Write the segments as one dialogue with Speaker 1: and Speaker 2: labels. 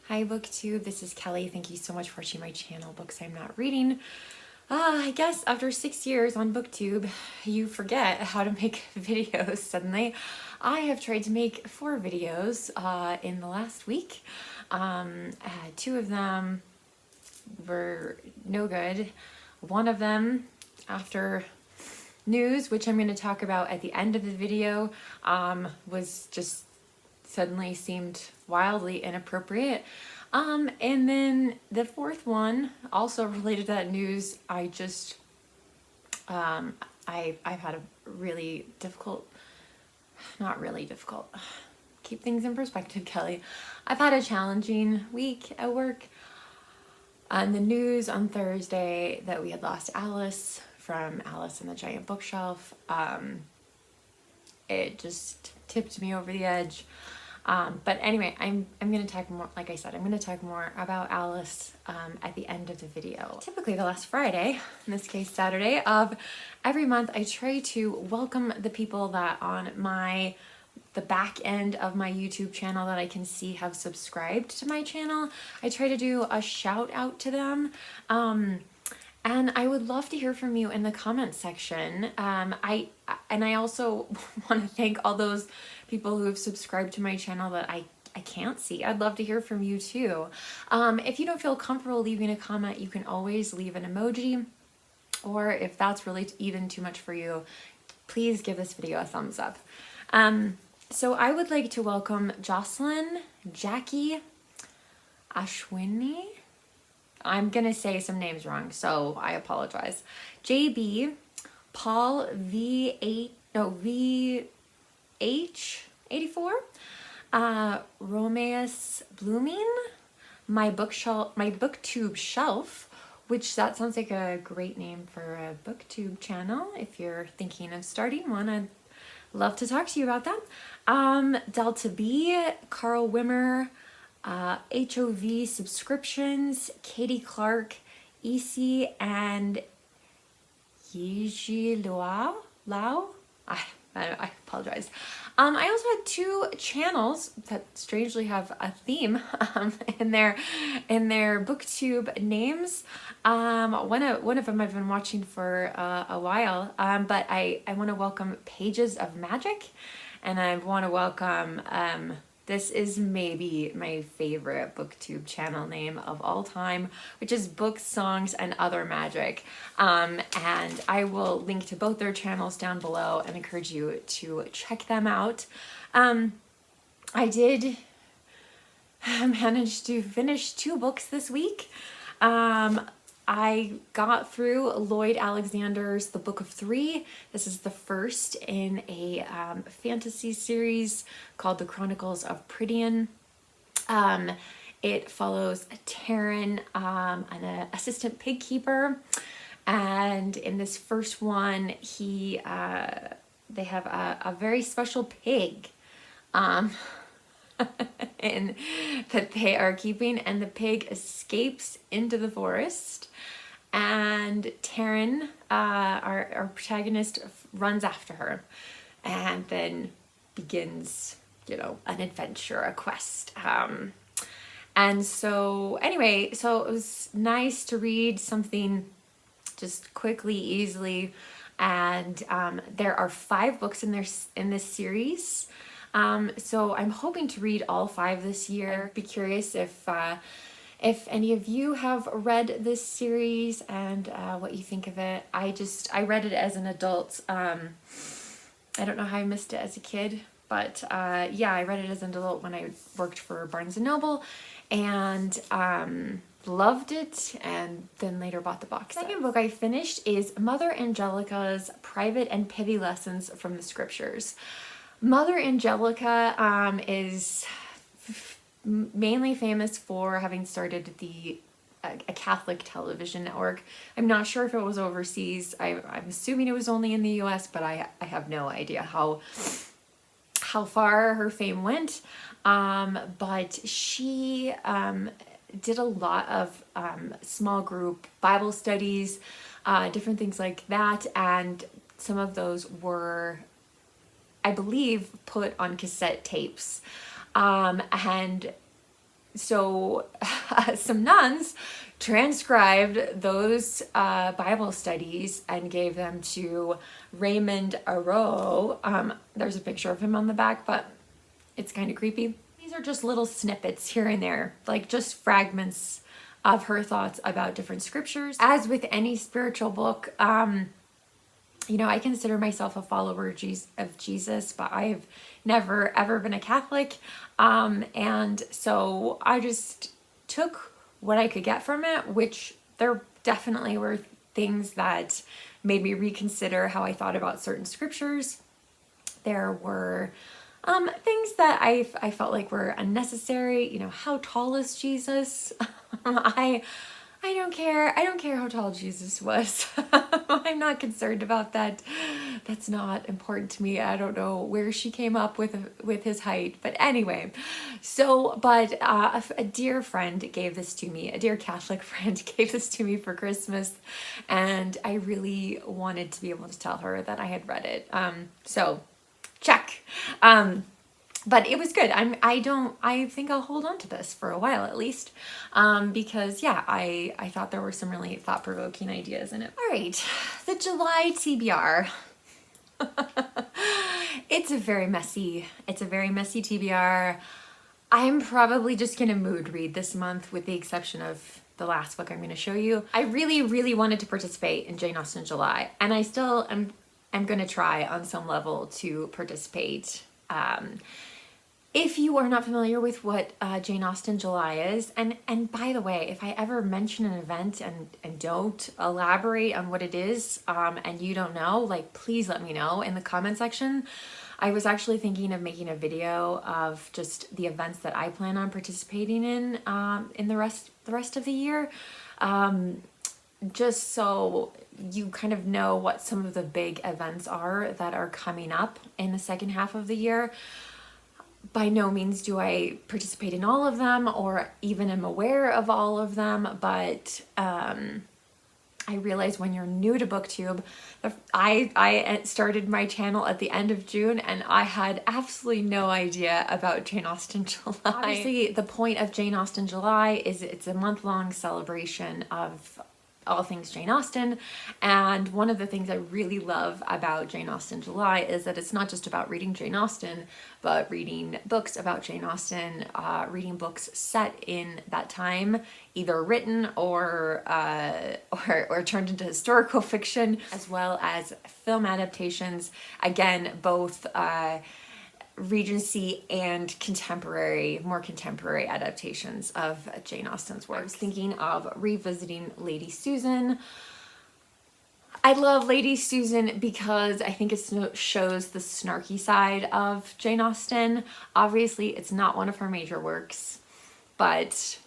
Speaker 1: Hi Booktube, this is Kelly. Thank you so much for watching my channel, Books I'm Not Reading. I guess after 6 years on Booktube, you forget how to make videos suddenly. I have tried to make 4 videos in the last week. 2 of them were no good. One of them, after news, which I'm going to talk about at the end of the video, was just suddenly seemed wildly inappropriate. And then the 4th one, also related to that news, I've had a really difficult, not really difficult, keep things in perspective, Kelly. I've had a challenging week at work. On the news on Thursday that we had lost Alice from Alice and the Giant Bookshelf, it just tipped me over the edge. But anyway, I'm going to talk more, like I said, I'm going to talk more about Alice at the end of the video. Typically the last Friday, in this case Saturday, of every month, I try to welcome the people that on the back end of my YouTube channel that I can see have subscribed to my channel. I try to do a shout out to them. And I would love to hear from you in the comments section. I also want to thank all those people who have subscribed to my channel that I can't see. I'd love to hear from you too. If you don't feel comfortable leaving a comment, you can always leave an emoji. Or if that's really even too much for you, please give this video a thumbs up. So I would like to welcome Jocelyn, Jackie, Ashwini. I'm gonna say some names wrong, so I apologize. JB, Paul VH84, Romeus Blooming, my Booktube shelf, which that sounds like a great name for a Booktube channel. If you're thinking of starting one, I'd love to talk to you about that. Delta B, Carl Wimmer, HOV Subscriptions, Katie Clark, EC, and Yiji Lao. I apologize. I also had 2 channels that strangely have a theme in their Booktube names. One of them I've been watching for a while, but I want to welcome Pages of Magic, and I want to welcome this is maybe my favorite Booktube channel name of all time, which is Books, Songs, and Other Magic. And I will link to both their channels down below and encourage you to check them out. I did manage to finish 2 books this week. I got through Lloyd Alexander's The Book of 3. This is the first in a fantasy series called The Chronicles of Prydian. It follows Taryn, an assistant pig keeper, and in this first one, they have a very special pig and that they are keeping, and the pig escapes into the forest, and Taryn, our protagonist, runs after her and then begins, an adventure, a quest. And so anyway, so it was nice to read something just quickly, easily, and there are 5 books in this series. So I'm hoping to read all 5 this year. I'd be curious if any of you have read this series and what you think of it. I read it as an adult. I don't know how I missed it as a kid, but yeah, I read it as an adult when I worked for Barnes & Noble, and loved it, and then later bought the box set. The second book I finished is Mother Angelica's Private and Pithy Lessons from the Scriptures. Mother Angelica is mainly famous for having started a Catholic television network. I'm not sure if it was overseas. I'm assuming it was only in the US, but I have no idea how far her fame went. But she did a lot of small group Bible studies, different things like that, and some of those were, I believe, put on cassette tapes. And so some nuns transcribed those Bible studies and gave them to Raymond Aroux. There's a picture of him on the back, but it's kind of creepy. These are just little snippets here and there, like just fragments of her thoughts about different scriptures. As with any spiritual book, you know, I consider myself a follower of Jesus, but I've never ever been a Catholic. And so I just took what I could get from it, which there definitely were things that made me reconsider how I thought about certain scriptures. There were things that I felt like were unnecessary. You know, how tall is Jesus? I don't care. I don't care how tall Jesus was. I'm not concerned about that. That's not important to me. I don't know where she came up with his height. But anyway, but a dear friend gave this to me. A dear Catholic friend gave this to me for Christmas. And I really wanted to be able to tell her that I had read it. So check. But it was good. I think I'll hold on to this for a while at least, because yeah, I thought there were some really thought-provoking ideas in it. All right, the July TBR. It's a very messy TBR. I'm probably just gonna mood read this month with the exception of the last book I'm gonna show you. I really, really wanted to participate in Jane Austen July, and I still am gonna try on some level to participate. If you are not familiar with what Jane Austen July is, and by the way, if I ever mention an event and don't elaborate on what it is, and you don't know, like, please let me know in the comment section. I was actually thinking of making a video of just the events that I plan on participating in the rest of the year, just so you kind of know what some of the big events are that are coming up in the second half of the year. By no means do I participate in all of them or even am aware of all of them, but I realize when you're new to Booktube, I started my channel at the end of June and I had absolutely no idea about Jane Austen July. Obviously, the point of Jane Austen July is it's a month-long celebration of all things Jane Austen, and one of the things I really love about Jane Austen July is that it's not just about reading Jane Austen, but reading books about Jane Austen, reading books set in that time, either written or turned into historical fiction, as well as film adaptations. Again, both Regency and more contemporary adaptations of Jane Austen's works. I was thinking of revisiting Lady Susan. I love Lady Susan because I think it shows the snarky side of Jane Austen. Obviously, it's not one of her major works, but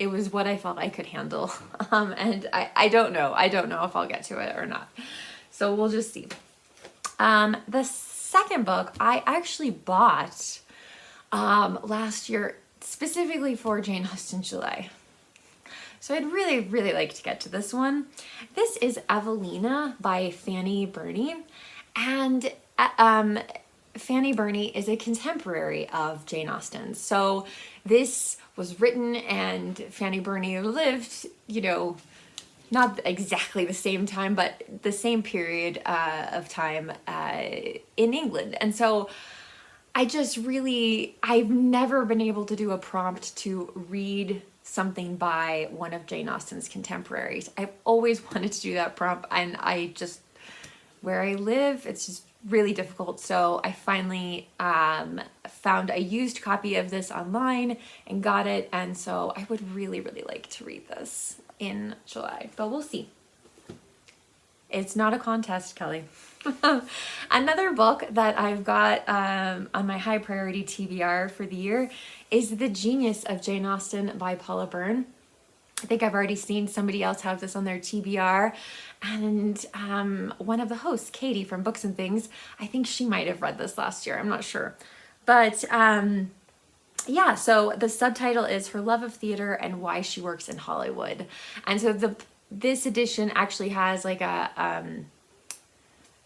Speaker 1: it was what I felt I could handle. And I don't know if I'll get to it or not. So we'll just see. The second book I actually bought last year specifically for Jane Austen July. So I'd really, really like to get to this one. This is Evelina by Fanny Bernie. And Fanny Bernie is a contemporary of Jane Austen. So this was written and Fanny Bernie lived, you know, not exactly the same time, but the same period of time in England. And so I've never been able to do a prompt to read something by one of Jane Austen's contemporaries. I've always wanted to do that prompt, and where I live, it's just really difficult. So I finally found a used copy of this online and got it. And so I would really, really like to read this in July, but we'll see. It's not a contest, Kelly. Another book that I've got on my high priority TBR for the year is The Genius of Jane Austen by Paula Byrne. I think I've already seen somebody else have this on their TBR, and one of the hosts, Katie from Booksandthings, I think she might have read this last year. I'm not sure, but yeah, so the subtitle is Her Love of Theater and Why She Works in Hollywood. And so this edition actually has like a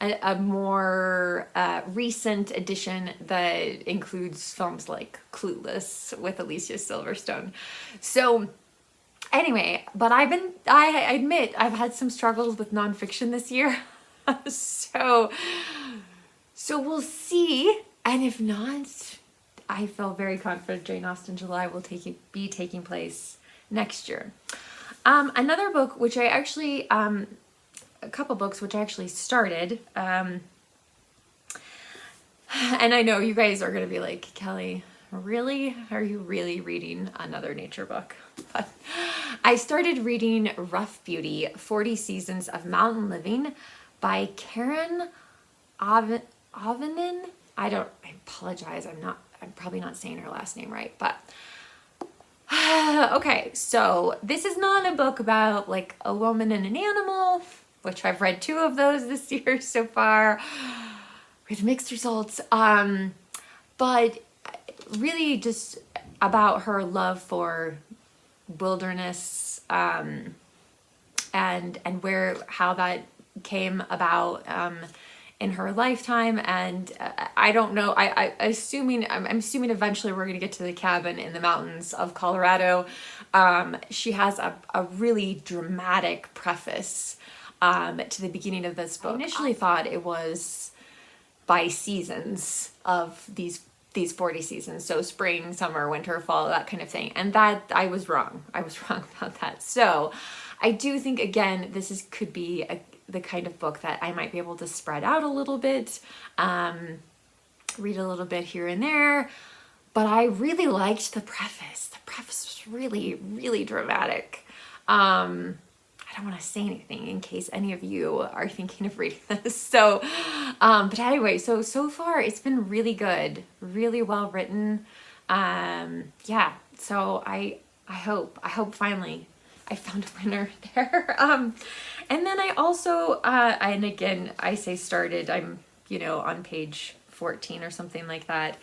Speaker 1: a more recent edition that includes films like Clueless with Alicia Silverstone. So anyway, but I admit I've had some struggles with nonfiction this year. So we'll see. And if not, I feel very confident Jane Austen July will be taking place next year. Another book, which I actually, a couple books which I actually started, and I know you guys are going to be like, Kelly, really? Are you really reading another nature book? But I started reading Rough Beauty, 40 Seasons of Mountain Living by Karen Auvinen. I apologize. I'm probably not saying her last name right, but okay. So this is not a book about like a woman and an animal, which I've read 2 of those this year so far with mixed results. But really just about her love for wilderness, and how that came about, in her lifetime. And I don't know, I'm assuming eventually we're going to get to the cabin in the mountains of Colorado. She has a really dramatic preface to the beginning of this book. I initially thought it was by seasons of these 40 seasons, so spring, summer, winter, fall, that kind of thing, and that I was wrong about that. So I do think, again, this could be the kind of book that I might be able to spread out a little bit, read a little bit here and there. But I really liked the preface. The preface was really, really dramatic. I don't want to say anything in case any of you are thinking of reading this. So, but anyway, so far it's been really good, really well written. Yeah. So I hope finally I found a winner there. And then I also, and again, I say started, I'm, on page 14 or something like that.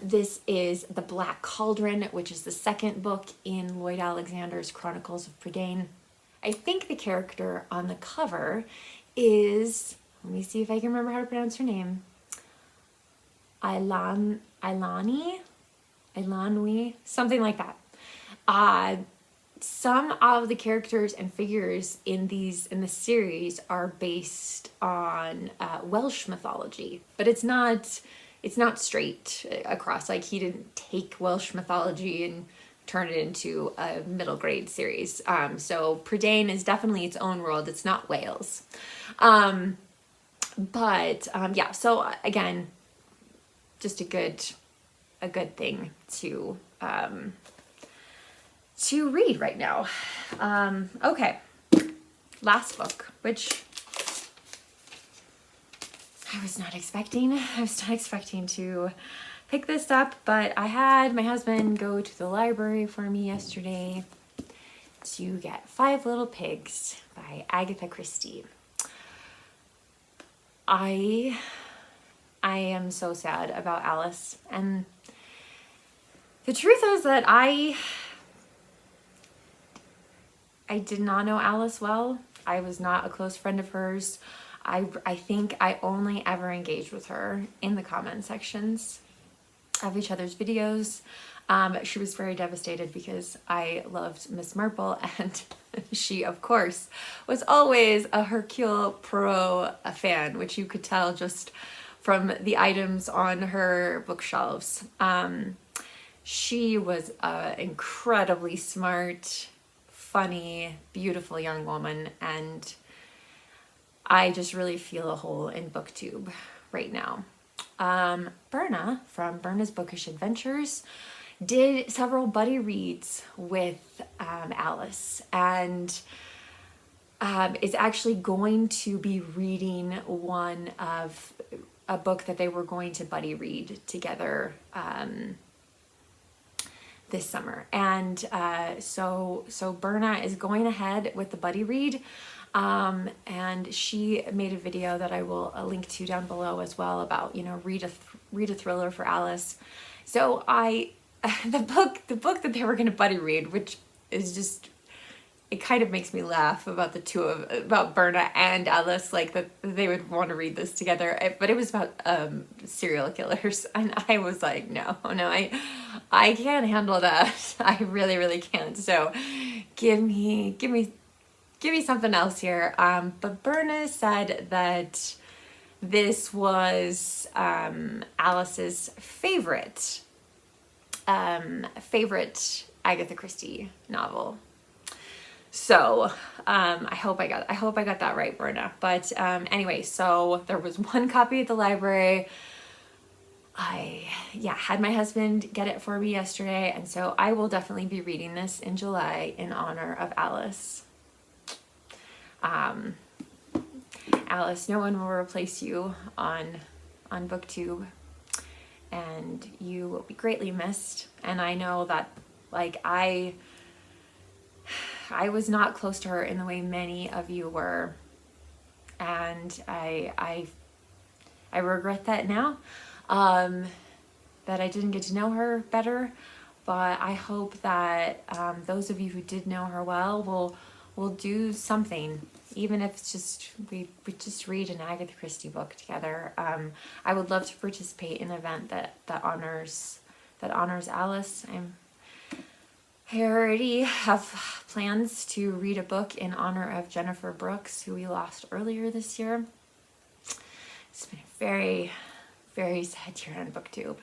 Speaker 1: This is The Black Cauldron, which is the second book in Lloyd Alexander's Chronicles of Bryne. I think the character on the cover is, let me see if I can remember how to pronounce her name. Ilanwi, something like that. Some of the characters and figures in the series are based on Welsh mythology, but it's not straight across. Like, he didn't take Welsh mythology and turn it into a middle grade series. So Bryne is definitely its own world. It's not Wales. Yeah, so again, just a good thing to read right now. Okay, last book, which I was not expecting to pick this up, but I had my husband go to the library for me yesterday to get 5 Little Pigs by Agatha Christie. I am so sad about Alice, and the truth is that I did not know Alice well. I was not a close friend of hers. I think I only ever engaged with her in the comment sections of each other's videos. She was very devastated because I loved Miss Marple, and she, of course, was always a Hercule Poirot fan, which you could tell just from the items on her bookshelves. She was an incredibly smart, funny, beautiful young woman, and I just really feel a hole in Booktube right now. Berna from Berna's Bookish Adventures did several buddy reads with Alice, and is actually going to be reading one of a book that they were going to buddy read together this summer. And so Berna is going ahead with the buddy read. And she made a video that I will link to down below as well about, read a thriller for Alice. So the book that they were going to buddy read, which is just it kind of makes me laugh about about Berna and Alice, like that they would want to read this together. But it was about serial killers, and I was like, no, I can't handle that. I really can't. So give me something else here. But Berna said that this was Alice's favorite Agatha Christie novel. So I hope I got that right, Berna. But anyway, so there was one copy at the library. I had my husband get it for me yesterday, and so I will definitely be reading this in July in honor of Alice. Alice, no one will replace you on Booktube, and you will be greatly missed. And I know that, like, I was not close to her in the way many of you were, and I regret that now, that I didn't get to know her better. But I hope that those of you who did know her well will do something, even if it's just we just read an Agatha Christie book together. I would love to participate in an event that honors Alice. I already have plans to read a book in honor of Jennifer Brooks, who we lost earlier this year. It's been a very, very sad year on Booktube.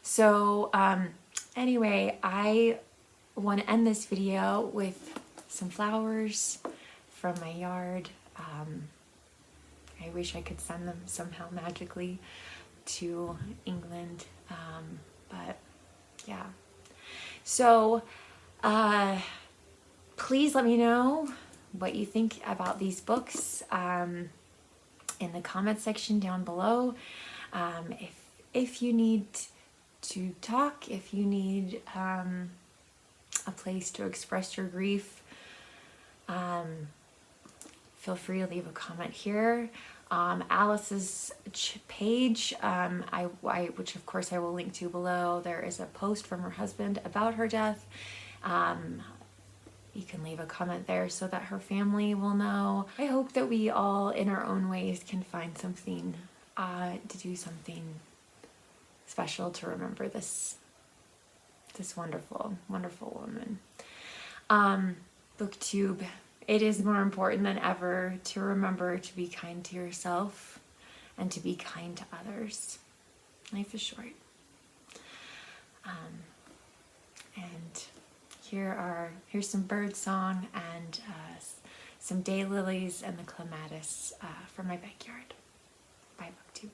Speaker 1: So anyway, I want to end this video with some flowers from my yard. I wish I could send them somehow magically to England, but yeah. So please let me know what you think about these books in the comment section down below. If you need to talk, if you need a place to express your grief, feel free to leave a comment here. Alice's page, which of course I will link to below, there is a post from her husband about her death. You can leave a comment there so that her family will know. I hope that we all, in our own ways, can find something to do something special to remember this wonderful, wonderful woman. Booktube, it is more important than ever to remember to be kind to yourself and to be kind to others. Life is short. And here's some bird song and some daylilies and the clematis from my backyard. Bye, Booktube.